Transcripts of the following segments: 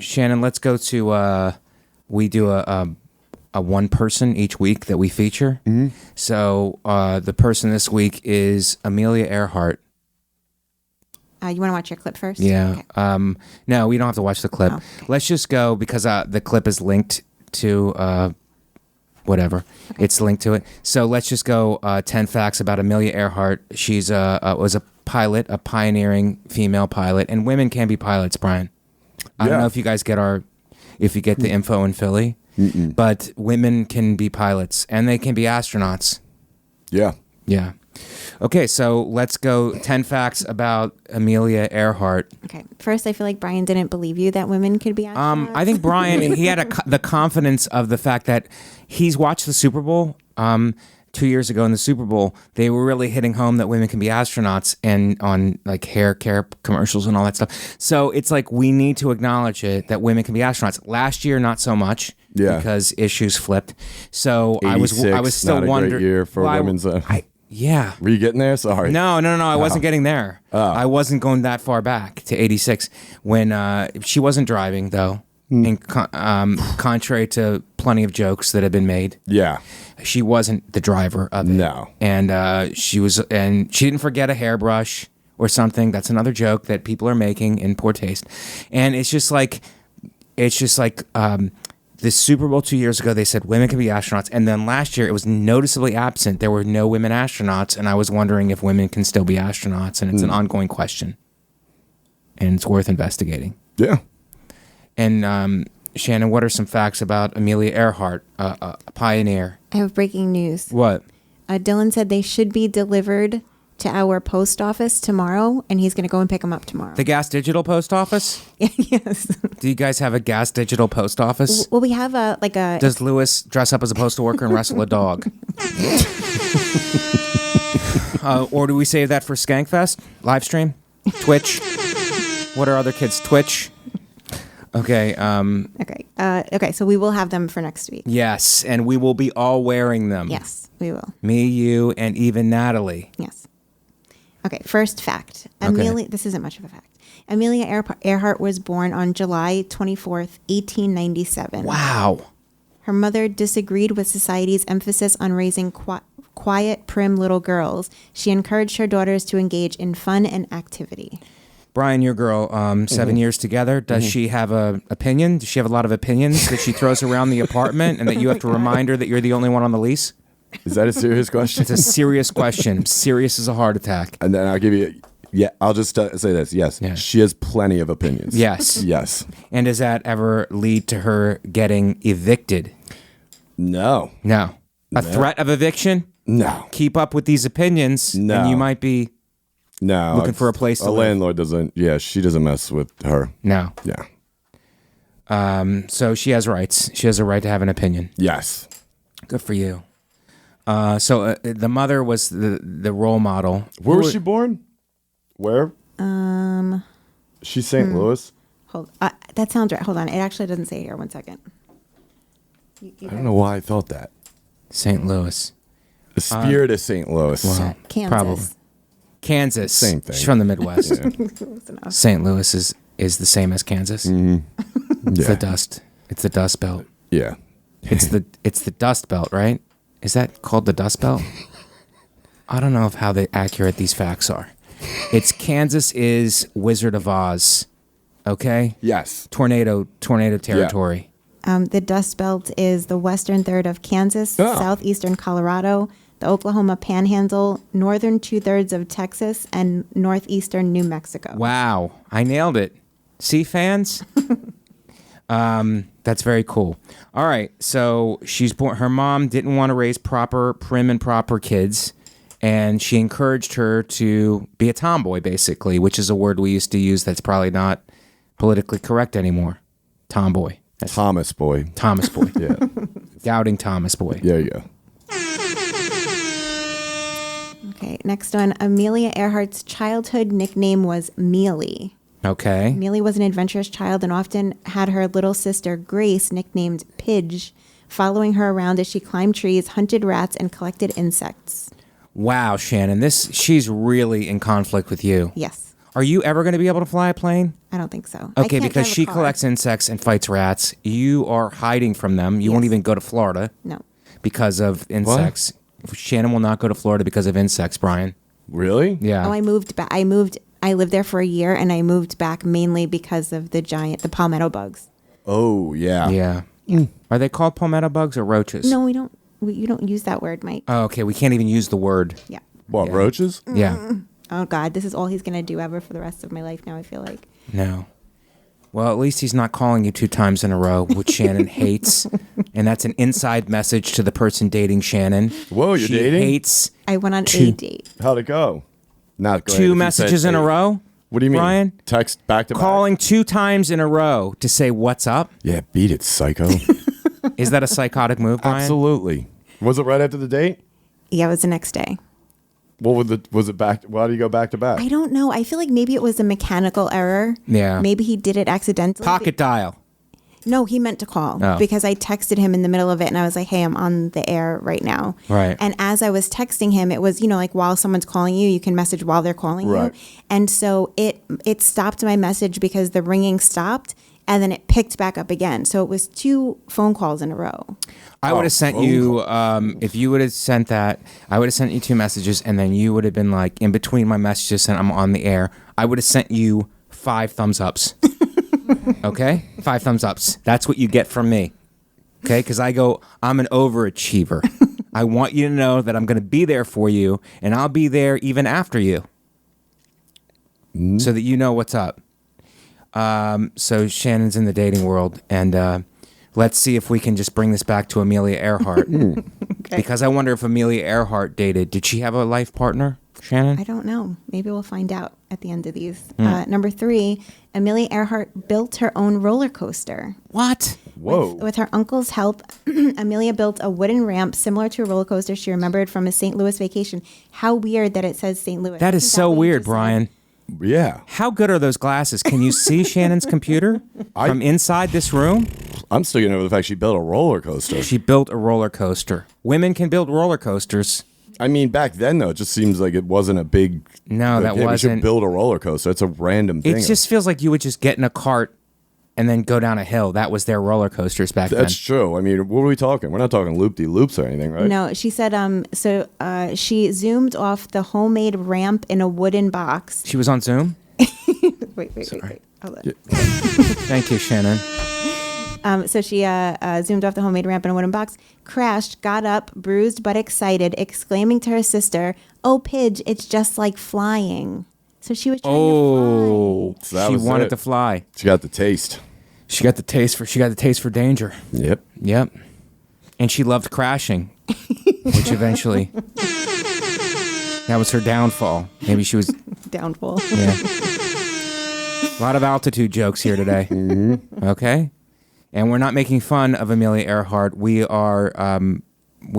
Shannon, let's go to. We do a one person each week that we feature. Mm-hmm. So the person this week is Amelia Earhart. You want to watch your clip first? Yeah. Okay. No, we don't have to watch the clip. Oh, okay. Let's just go because the clip is linked to whatever. Okay. It's linked to it. So let's just go 10 facts about Amelia Earhart. She's was a pilot, a pioneering female pilot, and women can be pilots, Brian. I don't know if you guys get if you get the info in Philly, but women can be pilots and they can be astronauts. Yeah. Yeah. Okay, so let's go 10 facts about Amelia Earhart. Okay. First, I feel like Brian didn't believe you that women could be astronauts. I think Brian, he had the confidence of the fact that he's watched the Super Bowl 2 years ago in the Super Bowl. They were really hitting home that women can be astronauts and on like hair care commercials and all that stuff. So it's like we need to acknowledge it that women can be astronauts. Last year, not so much. Yeah. Because issues flipped. So I was still not a wondering. great year for women's. Yeah. Were you getting there? Sorry. No. I wasn't getting there. I wasn't going that far back to 86 when she wasn't driving, though. And contrary to plenty of jokes that have been made. Yeah. She wasn't the driver of it. No. And she didn't forget a hairbrush or something. That's another joke that people are making in poor taste. And it's just like the Super Bowl 2 years ago, they said women can be astronauts. And then last year, it was noticeably absent. There were no women astronauts. And I was wondering if women can still be astronauts. And it's an ongoing question. And it's worth investigating. Yeah. And Shannon, what are some facts about Amelia Earhart, a pioneer? I have breaking news. What? Dylan said they should be delivered to our post office tomorrow, and he's going to go and pick them up tomorrow. The Gas Digital Post Office? Yes. Do you guys have a Gas Digital Post Office? Well, we have a. Does Lewis dress up as a postal worker and wrestle a dog? Or do we save that for Skankfest? Live stream? Twitch? What are other kids? Twitch? Okay. Okay, so we will have them for next week. Yes, and we will be all wearing them. Yes, we will. Me, you, and even Natalie. Yes. Okay, first fact. Amelia, this isn't much of a fact. Amelia Earhart was born on July 24th, 1897. Wow. Her mother disagreed with society's emphasis on raising quiet, prim little girls. She encouraged her daughters to engage in fun and activity. Brian, your girl, 7 years together, does she have an opinion? Does she have a lot of opinions that she throws around the apartment and that you have to remind her that you're the only one on the lease? Is that a serious question? It's a serious question. Serious as a heart attack. And then I'll give you, I'll just say this. Yes, she has plenty of opinions. Yes. Yes. And does that ever lead to her getting evicted? No. No. A threat of eviction? No. Keep up with these opinions, and you might be looking for a place to live. Landlord doesn't, she doesn't mess with her. No. Yeah. So she has rights. She has a right to have an opinion. Yes. Good for you. So the mother was the role model. Where was she born? Where? She's St. Louis. Hold. That sounds right. Hold on. It actually doesn't say here. 1 second. I don't know why I thought that. St. Louis. The spirit of St. Louis. Well, Kansas. probably. Kansas. Same thing. She's from the Midwest. St. Louis is the same as Kansas. Mm-hmm. It's the dust. It's the Dust Belt. Yeah. It's the Dust Belt, right? Is that called the Dust Belt? I don't know how accurate these facts are. It's Kansas is Wizard of Oz. Okay? Yes. Tornado territory. The Dust Belt is the western third of Kansas, southeastern Colorado, the Oklahoma Panhandle, northern 2/3 of Texas, and northeastern New Mexico. Wow. I nailed it. See, fans? That's very cool. All right. So she's born. Her mom didn't want to raise prim and proper kids. And she encouraged her to be a tomboy, basically, which is a word we used to use that's probably not politically correct anymore. Tomboy. That's Thomas boy. Thomas boy. Yeah. Doubting Thomas boy. There you go. Okay, next one. Amelia Earhart's childhood nickname was Mealy. Okay. Mealy was an adventurous child and often had her little sister Grace, nicknamed Pidge, following her around as she climbed trees, hunted rats, and collected insects. Wow, Shannon, she's really in conflict with you. Yes. Are you ever going to be able to fly a plane? I don't think so. I Okay, can't because drive a she car. collects insects and fights rats. You are hiding from them. You won't Yes. even go to Florida No. because of insects. Shannon will not go to Florida because of insects, Brian. Really? Yeah. Oh, I moved back. I lived there for a year, and I moved back mainly because of the palmetto bugs. Oh, yeah. Yeah. Are they called palmetto bugs or roaches? No, we don't. You don't use that word, Mike. Oh, okay. We can't even use the word. Yeah. What, Yeah. roaches? Yeah. Oh God, this is all he's gonna do ever for the rest of my life. Now I feel like. No. Well, at least he's not calling you 2 times in a row, which Shannon hates. And that's an inside message to the person dating Shannon. Whoa, you're she dating? hates I went on a date. How'd it go? Not great. 2 messages in a row. What do you mean? Brian? Text back to back? Calling 2 times in a row to say what's up. Yeah, beat it, psycho. Is that a psychotic move, Brian? Absolutely. Was it right after the date? Yeah, it was the next day. What was it back? Why do you go back to back? I don't know. I feel like maybe it was a mechanical error. Yeah. Maybe he did it accidentally. Pocket dial. No, he meant to call Oh. because I texted him in the middle of it and I was like, hey, I'm on the air right now. Right. And as I was texting him, it was, like while someone's calling you, you can message while they're calling Right. you. And so it stopped my message because the ringing stopped and then it picked back up again. So it was 2 phone calls in a row. I would have sent phone you, if you would have sent that, I would have sent you 2 messages, and then you would have been like, in between my messages saying I'm on the air, I would have sent you 5 thumbs ups. Okay? 5 thumbs ups. That's what you get from me. Okay? Because I'm an overachiever. I want you to know that I'm going to be there for you, and I'll be there even after you. So that you know what's up. So Shannon's in the dating world, and let's see if we can just bring this back to Amelia Earhart. Okay. Because I wonder if Amelia Earhart dated. Did she have a life partner, Shannon? I don't know. Maybe we'll find out at the end of these. Number 3, Amelia Earhart built her own roller coaster. What? Whoa. With her uncle's help, Amelia built a wooden ramp similar to a roller coaster she remembered from a St. Louis vacation. How weird that it says St. Louis. That is Isn't so what you weird, just said? Brian. Yeah. How good are those glasses? Can you see Shannon's computer from inside this room? I'm still getting over the fact she built a roller coaster. She built a roller coaster. Women can build roller coasters. I mean, back then, though, it just seems like it wasn't a big... No, that We should wasn't. build a roller coaster. It's a random thing. It just feels like you would just get in a cart and then go down a hill. That was their roller coasters back then. That's true. I mean, what are we talking? We're not talking loop-de-loops or anything, right? No, she said, she zoomed off the homemade ramp in a wooden box. She was on Zoom? Wait. Hold on. Thank you, Shannon. So she zoomed off the homemade ramp in a wooden box, crashed, got up, bruised but excited, exclaiming to her sister, "Oh, Pidge, it's just like flying." So she was trying to So that She was wanted it. to fly. She got the taste. She got the taste for danger. Yep. Yep. And she loved crashing, which eventually that was her downfall. Maybe she was fly. Downfall. yeah. A lot of altitude jokes here today. Okay? And we're not making fun of Amelia Earhart. We're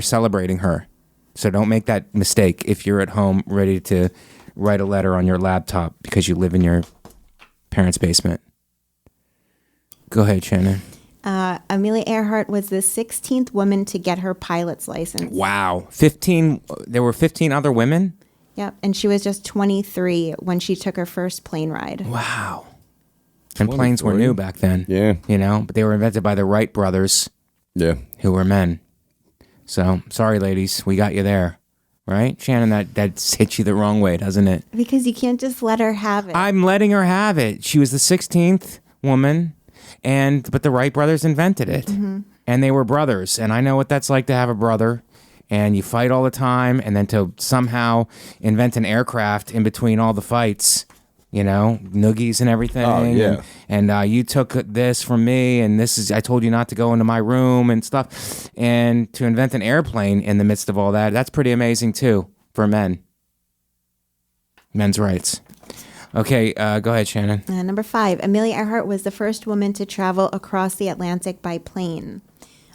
celebrating her. So don't make that mistake if you're at home ready to write a letter on your laptop because you live in your parents' basement. Go ahead, Shannon. Amelia Earhart was the 16th woman to get her pilot's license. Wow. 15, there were 15 other women? Yep, and she was just 23 when she took her first plane ride. Wow. And planes were 23? new back then. Yeah. You know, but they were invented by the Wright brothers, Yeah. who were men. So, sorry, ladies, we got you there. Right? Shannon, that hits you the wrong way, doesn't it? Because you can't just let her have it. I'm letting her have it. She was the 16th woman, but the Wright brothers invented it. And they were brothers. And I know what that's like to have a brother. And you fight all the time, and then to somehow invent an aircraft in between all the fights, you know, noogies and everything. Oh, yeah. And you took this from me, and I told you not to go into my room and stuff. And to invent an airplane in the midst of all that, that's pretty amazing too for men. Men's rights. Okay, go ahead, Shannon. Number 5, Amelia Earhart was the first woman to travel across the Atlantic by plane.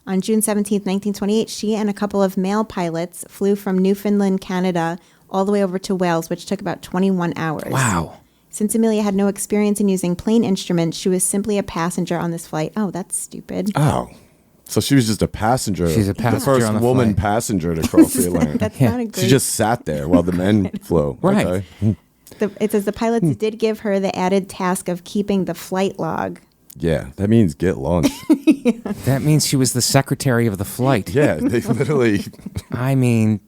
On June 17, 1928, she and a couple of male pilots flew from Newfoundland, Canada, all the way over to Wales, which took about 21 hours. Wow. Since Amelia had no experience in using plane instruments, she was simply a passenger on this flight. Oh, that's stupid. Oh. So she was just a passenger. She's a passenger The first on the woman flight. passenger to cross the Atlantic. That's Yeah. not a good... She just sat there while the men flew. Right. Okay. It says the pilots did give her the added task of keeping the flight log. Yeah, that means get lunch. That means she was the secretary of the flight. Yeah, they literally. I mean,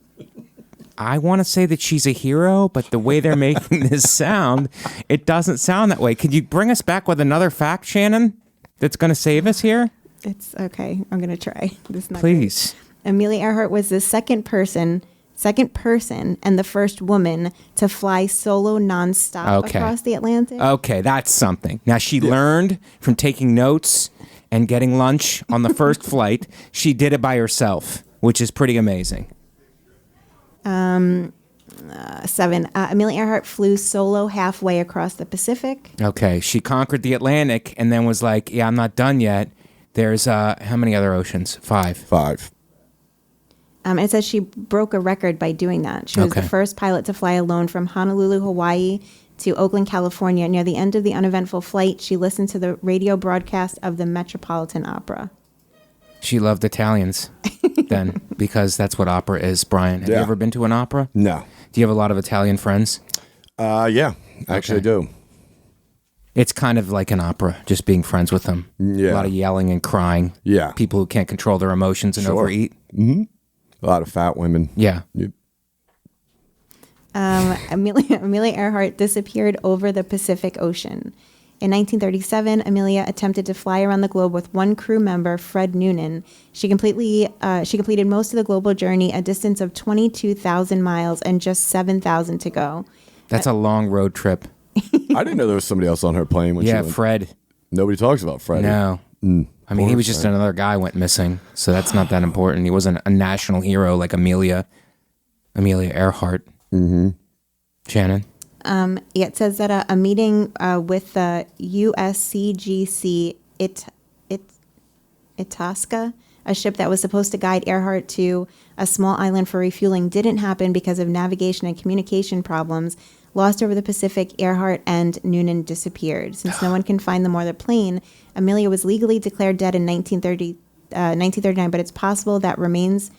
I want to say that she's a hero, but the way they're making this sound, it doesn't sound that way. Could you bring us back with another fact, Shannon, that's going to save us here? It's okay. I'm going to try. This is not Please. great. Amelia Earhart was the second person and the first woman to fly solo nonstop across the Atlantic. Okay, that's something. Now, she learned from taking notes and getting lunch on the first flight. She did it by herself, which is pretty amazing. 7. Amelia Earhart flew solo halfway across the Pacific. Okay, she conquered the Atlantic and then was like, yeah, I'm not done yet. There's, how many other oceans? 5. 5. It says she broke a record by doing that. She was the first pilot to fly alone from Honolulu, Hawaii to Oakland, California. Near the end of the uneventful flight, she listened to the radio broadcast of the Metropolitan Opera. She loved Italians then, because that's what opera is, Brian. Have you ever been to an opera? No. Do you have a lot of Italian friends? Yeah, actually I do. It's kind of like an opera, just being friends with them. Yeah. A lot of yelling and crying. Yeah. People who can't control their emotions and overeat. Mm-hmm. A lot of fat women. Yeah. Yep. Amelia Earhart disappeared over the Pacific Ocean. In 1937, Amelia attempted to fly around the globe with one crew member, Fred Noonan. She completed most of the global journey, a distance of 22,000 miles and just 7,000 to go. That's a long road trip. I didn't know there was somebody else on her plane when she went. Fred. Nobody talks about Fred. No. I mean, he was just another guy went missing, so that's not that important. He wasn't a national hero like Amelia Earhart. Mm-hmm. Shannon? It says that a meeting with the USCGC Itasca, a ship that was supposed to guide Earhart to a small island for refueling, didn't happen because of navigation and communication problems. Lost over the Pacific, Earhart and Noonan disappeared. Since no one can find them or the plane, Amelia was legally declared dead in 1939, but it's possible that remains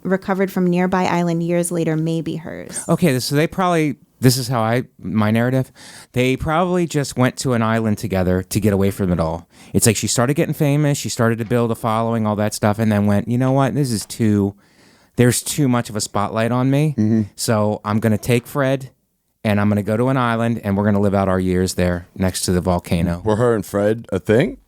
recovered from nearby island years later may be hers. Okay, so this is how my narrative, they probably just went to an island together to get away from it all. It's like she started getting famous, she started to build a following, all that stuff, and then went, you know what, there's too much of a spotlight on me, so I'm going to take Fred, and I'm going to go to an island, and we're going to live out our years there next to the volcano. Were her and Fred a thing?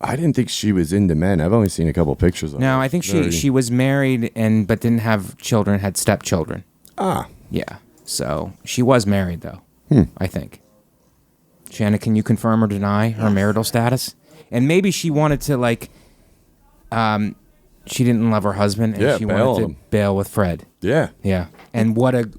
I didn't think she was into men. I've only seen a couple pictures of her. No, I think she was married but didn't have children, had stepchildren. Ah. Yeah. So she was married, though, I think. Shannon, can you confirm or deny her marital status? And maybe she wanted to, she didn't love her husband, and she wanted to bail with Fred. Yeah. Yeah. And what a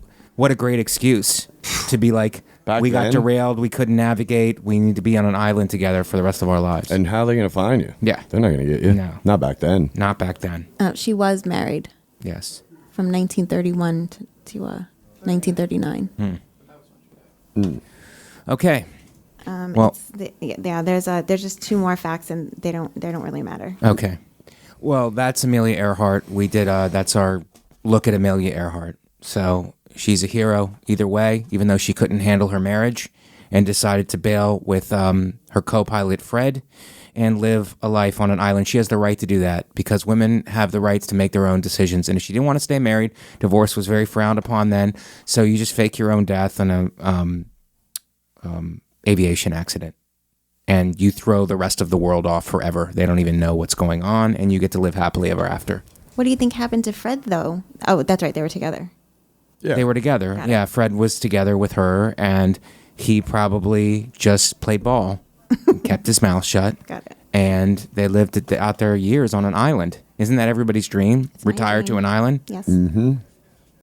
great excuse to be like, we got derailed, we couldn't navigate, we need to be on an island together for the rest of our lives. And how are they going to find you? Yeah. They're not going to get you. No. Not back then. Not back then. She was married. Yes. From 1931 to 1939. Okay. Well, there's just 2 more facts, and they don't really matter. Okay. Well, that's Amelia Earhart. We did that's our look at Amelia Earhart. So she's a hero either way, even though she couldn't handle her marriage and decided to bail with her co-pilot Fred and live a life on an island. She has the right to do that because women have the rights to make their own decisions. And if she didn't want to stay married, divorce was very frowned upon then. So you just fake your own death in a aviation accident. And you throw the rest of the world off forever. They don't even know what's going on, and you get to live happily ever after. What do you think happened to Fred, though? Oh, that's right. They were together. Yeah. They were together. Yeah, Fred was together with her, and he probably just played ball, and kept his mouth shut. Got it. And they lived out their years on an island. Isn't that everybody's dream? It's my Retire dream. to an island? Yes. Mm-hmm.